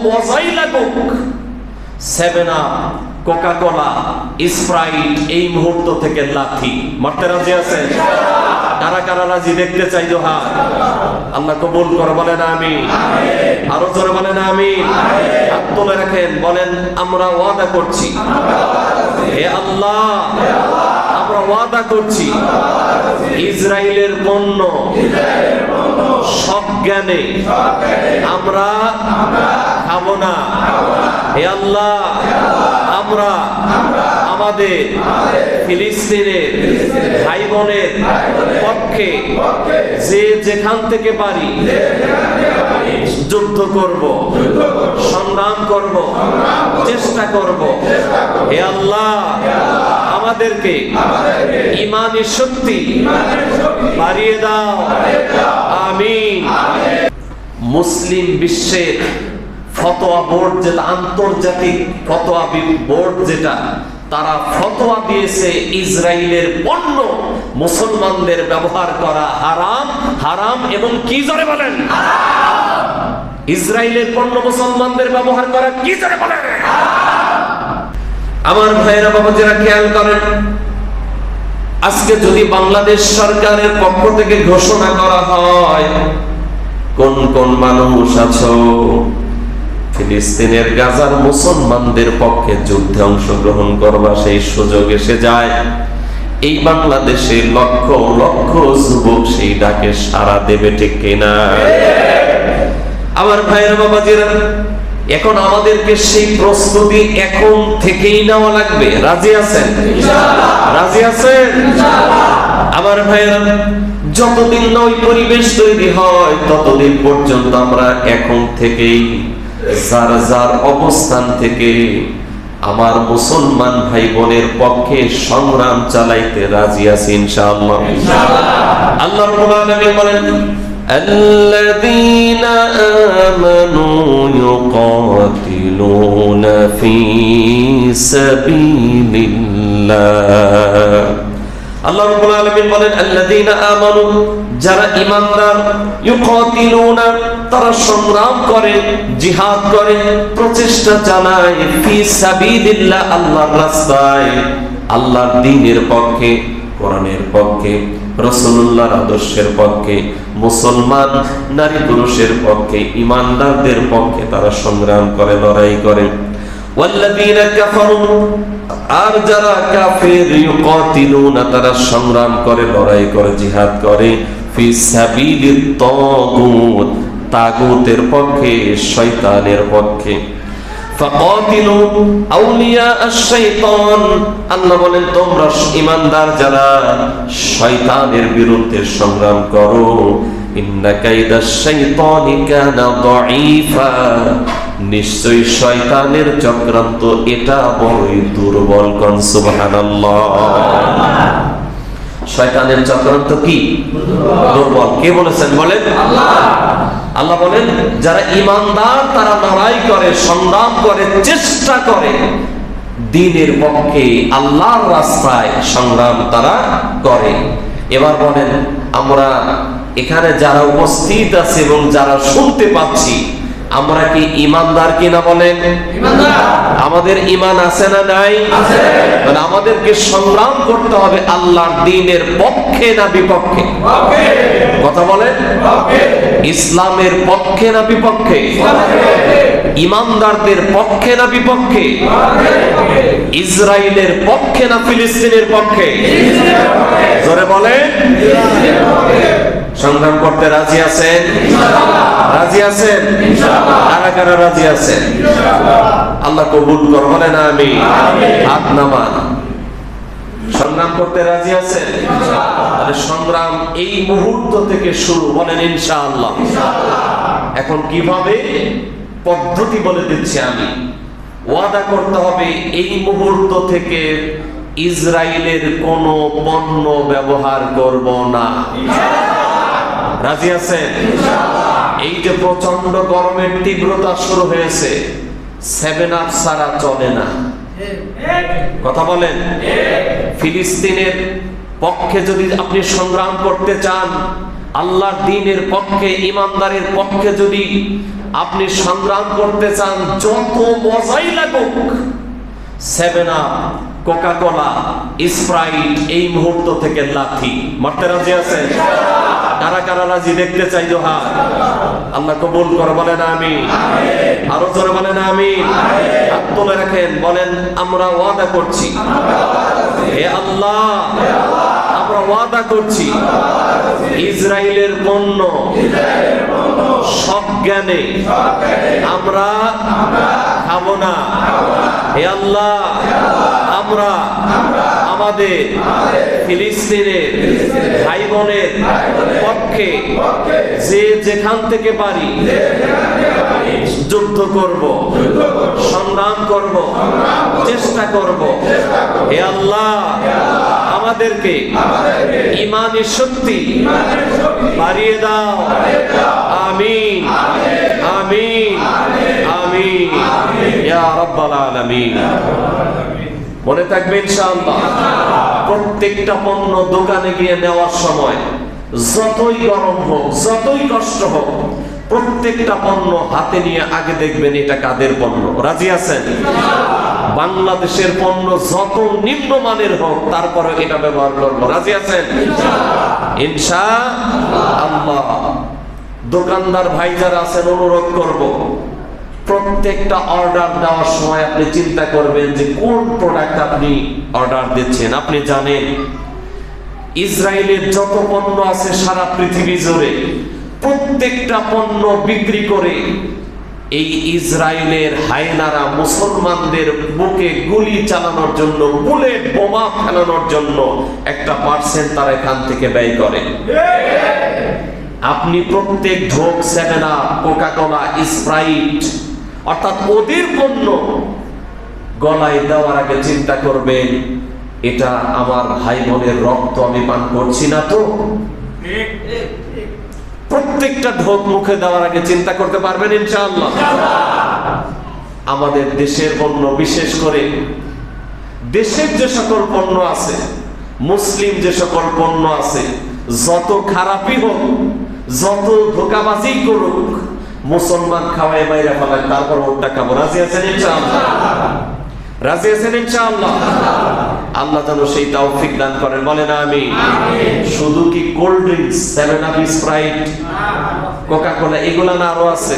মজাই লাগুক, 7 up, Coca-Cola, Sprite এই মুহূর্ত থেকে লাথি মারতে রাজি আছেন? কারা কারা রাজি দেখতে চাই? হাত আল্লাহ কবুল করে বলেন আমিন। আরো জোরে বলেন আমিন। হাত তুলে রাখেন, বলেন আমরা ওয়াদা করছি, হে আল্লাহ আমরা ওয়াদা করছি ইসরায়েলের পণ্য সজ্ঞানে আমরা খাবো না। হে আল্লাহ আমরা আমাদের ফিলিস্তিনের ভাই বোনের পক্ষে যে যেখান থেকে পারি যুদ্ধ করব, সংগ্রাম করব, চেষ্টা করব। হে আল্লাহ আমাদেরকে ঈমানি শক্তি বাড়িয়ে দাও, আমিন। মুসলিম বিশ্বের ফতোয়া বোর্ড, যেটা আন্তর্জাতিক ফতোয়া বোর্ড, যেটা তারা ফতোয়া দিয়েছে ইসরায়েলের পণ্য মুসলমানদের ব্যবহার করা হারাম। হারাম এবং কি জোরে বলেন? ইসরায়েলের পণ্য মুসলমানদের ব্যবহার করা কি জোরে বলেন? আমার ভাইয়েরা বাবাজিরা খেয়াল করেন, আজকে যদি বাংলাদেশ সরকারের পক্ষ থেকে ঘোষণা করা হয় কোন কোন মানুষ আছো ফিলিস্তিনের গাজার মুসলমানদের পক্ষে যুদ্ধে অংশগ্রহণ করবা, সেই সুযোগ এসে যায়, এই বাংলাদেশে লক্ষ লক্ষ যুবক সেই ডাকে সাড়া দেবে, ঠিক কিনা? আমার ভাইয়েরা বাবাজিরা, এখন আমাদেরকে সেই প্রস্তুতি এখন থেকেই নেওয়া লাগবে। রাজি আছেন? রাজি আছেন? আমার ভাইয়েরা, যতদিন না ওই পরিবেশ তৈরি হয় ততদিন পর্যন্ত আমরা এখন থেকেই যার যার অবস্থান থেকে আমার মুসলমান ভাই বোনের পক্ষে সংগ্রাম চালাইতে রাজি আছি ইনশাআল্লাহ। আল্লাহ রাব্বুল আলামিন বলেন, الذين آمنوا يقاتلون في سبيل الله। আল্লাহ রাব্বুল আলামিন বলেন, আল্লাযীনা আমানু, যারা ঈমানদার, ইউকাতিলুনা, তারা সংগ্রাম করে, জিহাদ করে, প্রচেষ্টা চালায়, ফি সাবিলিল্লাহ, আল্লাহর রাস্তায়, আল্লাহর দ্বীনের পক্ষে, কোরআনের পক্ষে, রাসূলুল্লাহর আদর্শের পক্ষে, মুসলমান নারী পুরুষের পক্ষে, ঈমানদারদের পক্ষে তারা সংগ্রাম করে, লড়াই করে। ওয়াল্লাযীনা কাফারু, আর যারা কাফের, ইউকাতিলুনা, তারা সংগ্রাম করে, লড়াই করে, জিহাদ করে, ফি সাবিলিত তাগুত, তাগুতের পক্ষে, শয়তানের পক্ষে। ফাকাতিলু আউলিয়া আশ-শাইতান, আল্লাহ বলেন তোমরা ঈমানদার যারা শয়তানের বিরুদ্ধে সংগ্রাম করো, ইন্না কাইদাশ শাইতানি কানা দাঈফা, নিশ্চয়ই শয়তানের চক্রান্ত এটা বড়ই দুর্বল। কোন সুবহানাল্লাহ। শয়তানের চক্রান্ত কি? দুর্বল। কে বলেছেন? বলেন আল্লাহ। আল্লাহ বলেন যারা ঈমানদার তারা লড়াই করে, সংগ্রাম করে, চেষ্টা করে দ্বীনের পক্ষে, আল্লাহর রাস্তায় সংগ্রাম তারা করে। এবার বলেন, আমরা এখানে যারা উপস্থিত আছে এবং যারা শুনতে পাচ্ছি, আমরা কি ঈমানদার কিনা? বলেন আমাদের ঈমান আছে না নাই? আছে। মানে আমাদেরকে সংগ্রাম করতে হবে আল্লাহর দ্বীনের পক্ষে না বিপক্ষে? পক্ষে। কথা বলেন, পক্ষে। ইসলামের পক্ষে না বিপক্ষে? পক্ষে। ঈমানদারদের পক্ষে না বিপক্ষে? পক্ষে। ইসরায়েলের পক্ষে না ফিলিস্তিনের পক্ষে? ইসরায়েলের পক্ষে। জোরে বলেন ইসরায়েলের পক্ষে। সংগ্রাম করতে রাজি আছেন? ইনশাআল্লাহ। রাজি আছেন? ইনশাআল্লাহ। কারা কারা রাজি আছেন? ইনশাআল্লাহ। আল্লাহ কবুল করুন, বলেন আমিন। হাত নামান। সংগ্রাম করতে রাজি আছেন? ইনশাআল্লাহ। তাহলে সংগ্রাম এই মুহূর্ত থেকে শুরু, বলেন ইনশাআল্লাহ। ইনশাআল্লাহ। এখন কিভাবে? পদ্ধতি বলে দিচ্ছি আমি। ওয়াদা করতে হবে এই মুহূর্ত থেকে ইসরায়েলের কোনো পণ্য ব্যবহার করব না। রাজি আছেন? এই যে প্রচন্ড গরমের তীব্রতা শুরু হয়েছে, 7 আপ ছাড়া চলে না। কথা বলেন। ফিলিস্তিনের পক্ষে যদি আপনি সংগ্রাম করতে চান, আল্লাহর দ্বীনের পক্ষে, ঈমানদারের পক্ষে যদি আপনি সংগ্রাম করতে চান, যত মজাই লাগুক, 7 আপ, কোকা কোলা, স্প্রাইট এই মুহূর্ত থেকে লাথি মারতে রাজি আছেন? কারা কারা রাজি দেখতে চাই দোহা? আল্লাহ কবুল করে, বলেন আমিন। আরো জোরে বলেন আমিন। হাত তুলে রাখেন, বলেন আমরা ওয়াদা করছি, হে আল্লাহ আমরা ওয়াদা করছি ইসরায়েলের পণ্য সজ্ঞানে আমরা খাবো না। হে আল্লাহ আমরা আমাদের ফিলিস্তিনের ভাই বোনের পক্ষে যে যেখান থেকে পারি যুদ্ধ করব, সংগ্রাম করব, চেষ্টা করব। হে আল্লাহ আমাদেরকে ঈমানি শক্তি বাড়িয়ে দাও। আমিন আমিন আমিন ইয়া রাব্বাল আলামিন। মনে থাকবে ইনশাআল্লাহ, প্রত্যেকটা পণ্য দোকানে গিয়ে নেওয়ার সময় যতই গরম হোক, যতই কষ্ট হোক, প্রত্যেকটা পণ্য হাতে নিয়ে আগে দেখবেন এটা কাদের পণ্য। রাজি আছেন? বাংলাদেশের পণ্য যত নিম্নমানের হোক, তারপরে এটা ব্যবহার করব। রাজি আছেন? ইনশাআল্লাহ। দোকানদার ভাই যারা আছেন, অনুরোধ করব, প্রত্যেকটা অর্ডার দেওয়ার সময় আপনি চিন্তা করবেন যে কোন প্রোডাক্ট আপনি অর্ডার দিচ্ছেন। আপনি জানেন ইসরায়েলের যত পণ্য আছে সারা পৃথিবী জুড়ে, প্রত্যেকটা পণ্য বিক্রি করে এই ইসরায়েলের হায়নারা মুসলমানদের বুকে গুলি চালানোর জন্য, বুলেট বোমা ফেলানোর জন্য একটা পার্সেন্ট তারা এখান থেকে ব্যয় করে। আপনি প্রত্যেক ঢোক 7 আপ, কোকা কোলা, স্প্রাইট অর্থাৎ ওদের পণ্য গলায় দেওয়ার আগে চিন্তা করবেন এটা আমার ভাই বোনের রক্ত আমি পান করছি না তো? প্রত্যেকটা ঢোক মুখে দেওয়ার আগে চিন্তা করতে পারবেন ইনশাআল্লাহ। আমাদের দেশের পণ্য, বিশেষ করে দেশের যে সকল পণ্য আছে, মুসলিম যে সকল পণ্য আছে, যত খারাপই হোক, যত ধোঁকাবাজি করুক, মুসলমান খাওয়ায় বাইরে ফেলায়, তারপর ওটা খাবো। রাজি আছেন ইনশাআল্লাহ? রাজি আছেন ইনশাআল্লাহ? আল্লাহ যেন সেই তৌফিক দান করেন, বলেন আমিন। শুধু কি cold drinks, 7 up, Sprite, Coca Cola এগুলা না, আরো আছে।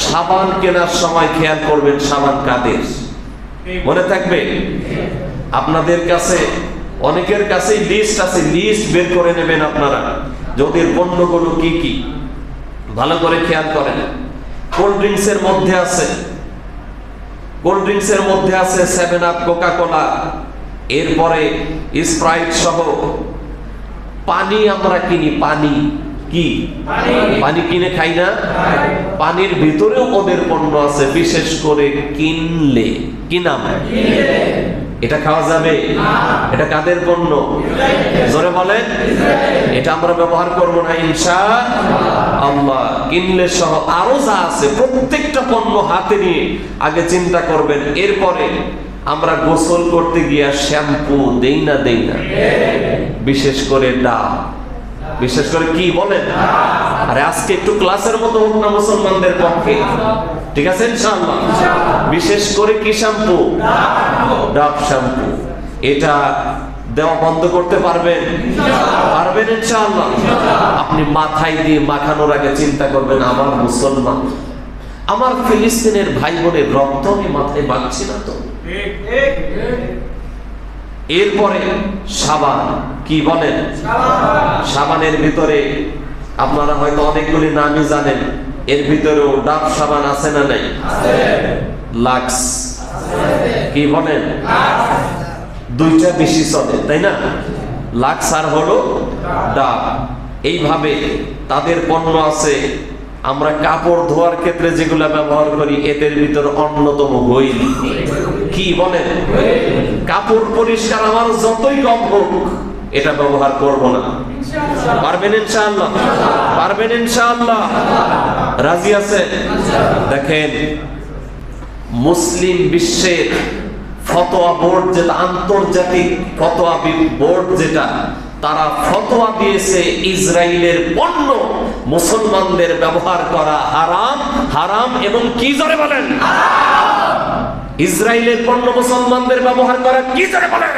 সাবান কেনার সময় খেয়াল করবেন সাবান কাদের, মনে থাকবে? আপনাদের কাছে অনেকের কাছে লিস্ট আছে, লিস্ট বের করে নেবেন আপনারা, যাদের পণ্যগুলো কি কি ভালো করে খেয়াল করেন। কোল্ড ড্রিঙ্কসের মধ্যে আছে, কোল্ড ড্রিঙ্কসের মধ্যে আছে 7 আপ, কোকা কোলা, এরপরে স্প্রাইট সহ পানি আমরা কিনি। পানি কি? পানি কিনে খাই না? পানির ভিতরেও ওদের পণ্য আছে, বিশেষ করে কিনলে। কি নাম? এটা খাওয়া যাবে? এটা কাদের পণ্য? জোরে বলেন। এটা আমরা ব্যবহার করব না ইনশাআল্লাহ। কিনলে সহ আরো যা আছে প্রত্যেকটা পণ্য হাতে নিয়ে আগে চিন্তা করবেন। এরপরে আমরা গোসল করতে গিয়া শ্যাম্পু দেই না? বিশেষ করে ডাব, বিশেষ করে কি বলেন? আরে আজকে একটু ক্লাসের মতো হোক না মুসলমানদের পক্ষে, ঠিক আছে ইনশাআল্লাহ? বিশেষ করে কি শ্যাম্পু? ডাব শ্যাম্পু। এটা দেওয়া বন্ধ করতে পারবেন? পারবেন ইনশাআল্লাহ? আপনি মাথায় দিয়ে মাখানোর আগে চিন্তা করবেন আমার মুসলমান, আমার ফিলিস্তিনের ভাই বোনের রক্ত আমি মাথায় মাখছি না তো? এরপরে সাবান, কি বলেন? সাবানের ভিতরে আপনারা হয়তো অনেকগুলি নামই জানেন, এর ভিতরেও ডাব সাবান আছে না নাই? লাক্স, কি বলেন? দুইটা বেশি চলে, তাই না? লাক্স আর হলো ডাব। এইভাবে তাদের পণ্য আছে। আমরা কাপড় ধোয়ার ক্ষেত্রে যেগুলো ব্যবহার করি, এদের ভিতর অন্যতম হুইল। কি বলেন? কাপড় পরিষ্কার আমার যতই কম হোক, এটা ব্যবহার করব না। পারবেন ইনশাআল্লাহ? পারবেন ইনশাআল্লাহ? রাজি আছে? দেখেন, মুসলিম বিশ্বের ফতোয়া বোর্ড, যেটা আন্তর্জাতিক ফতোয়া বোর্ড, যেটা তারা ফতোয়া দিয়েছে ইসরায়েলের পণ্য মুসলমানদের ব্যবহার করা হারাম। হারাম এবং কি জোরে বলেন? ইসরায়েলের পণ্য মুসলমানদের ব্যবহার করা কি জোরে বলেন?